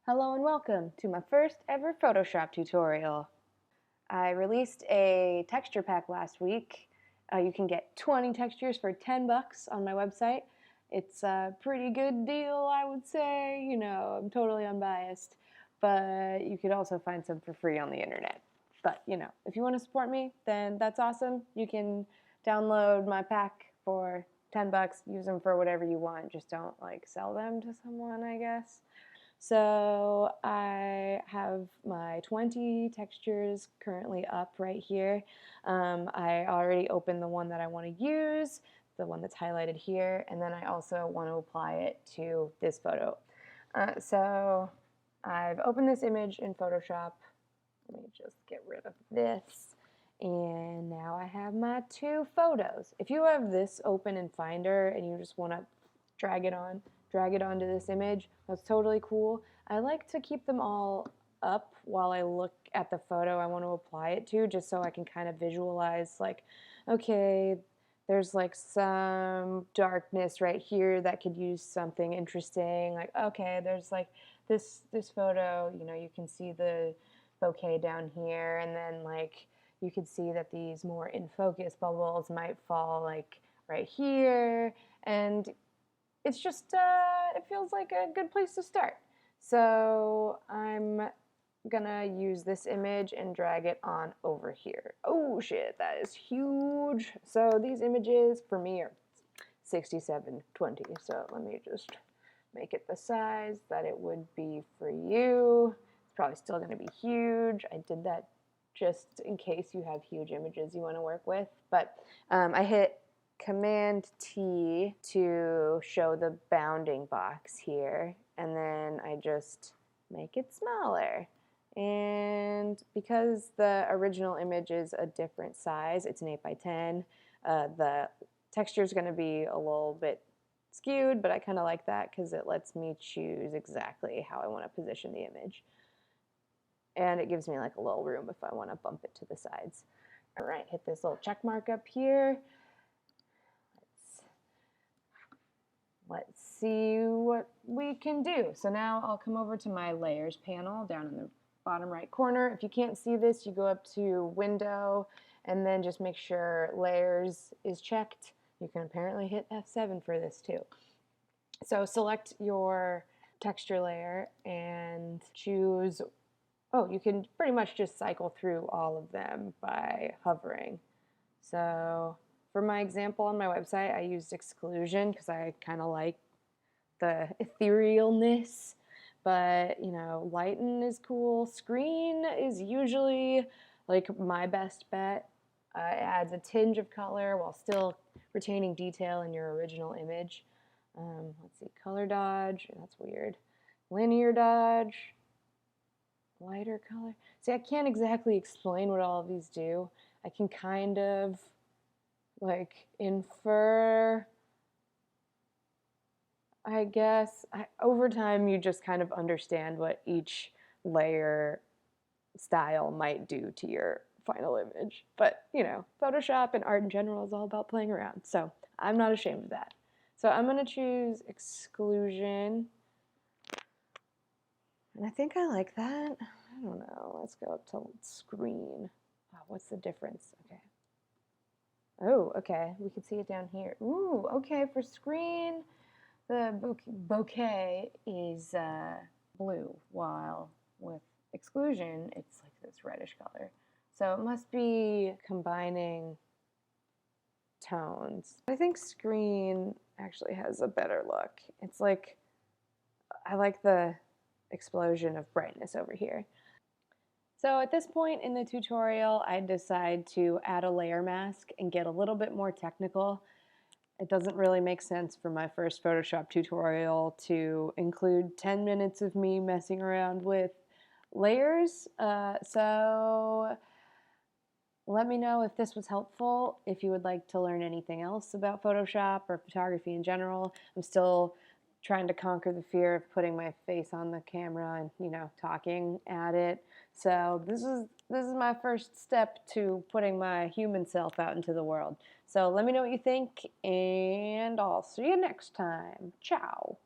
Hello and welcome to my first ever Photoshop tutorial. I released a texture pack last week. You can get 20 textures for 10 bucks on my website. It's a pretty good deal, I would say. You know, I'm totally unbiased, but you could also find some for free on the internet. But, you know, if you want to support me, then that's awesome. You can download my pack for 10 bucks, use them for whatever you want. Just don't, like, sell them to someone, I guess. So I have my 20 textures currently up right here. I already opened the one that I want to use, the one that's highlighted here, and then I also want to apply it to this photo. So I've opened this image in Photoshop. Let me just get rid of this. And now I have my two photos. If you have this open in Finder and you just want to drag it onto this image, that's totally cool. I like to keep them all up while I look at the photo I want to apply it to, just so I can kind of visualize, like, okay, there's like some darkness right here that could use something interesting. Like, okay, there's like this photo, you know, you can see the bokeh down here, and then like you could see that these more in focus bubbles might fall like right here, and it's just, it feels like a good place to start. So I'm gonna use this image and drag it on over here. Oh shit, that is huge. So these images for me are 6720. So let me just make it the size that it would be for you. It's probably still gonna be huge. I did that just in case you have huge images you wanna work with. But I hit Command T to show the bounding box here, and then I just make it smaller. And because the original image is a different size, it's an 8 by 10, the texture is going to be a little bit skewed, but I kind of like that because it lets me choose exactly how I want to position the image. And it gives me like a little room if I want to bump it to the sides. All right, hit this little check mark up here. Let's see what we can do. So now I'll come over to my layers panel down in the bottom right corner. If you can't see this, you go up to Window and then just make sure Layers is checked. You can apparently hit F7 for this too. So select your texture layer and choose, oh, you can pretty much just cycle through all of them by hovering. So for my example on my website, I used exclusion because I kind of like the etherealness, but you know, lighten is cool. Screen is usually like my best bet. It adds a tinge of color while still retaining detail in your original image. Let's see, color dodge, that's weird. Linear dodge, lighter color. See, I can't exactly explain what all of these do. I can kind of like infer, I guess. Over time you just kind of understand what each layer style might do to your final image. But you know, Photoshop and art in general is all about playing around, so I'm not ashamed of that. So I'm going to choose exclusion, and I think I like that. I don't know, let's go up to screen. Oh, what's the difference? Okay. Oh, okay, we can see it down here. Ooh, okay, for screen, the bokeh is blue, while with exclusion, it's like this reddish color. So it must be combining tones. I think screen actually has a better look. It's like, I like the explosion of brightness over here. So at this point in the tutorial, I decide to add a layer mask and get a little bit more technical. It doesn't really make sense for my first Photoshop tutorial to include 10 minutes of me messing around with layers. So let me know if this was helpful. If you would like to learn anything else about Photoshop or photography in general. I'm still trying to conquer the fear of putting my face on the camera and, you know, talking at it. So this is my first step to putting my human self out into the world. So let me know what you think, and I'll see you next time. Ciao.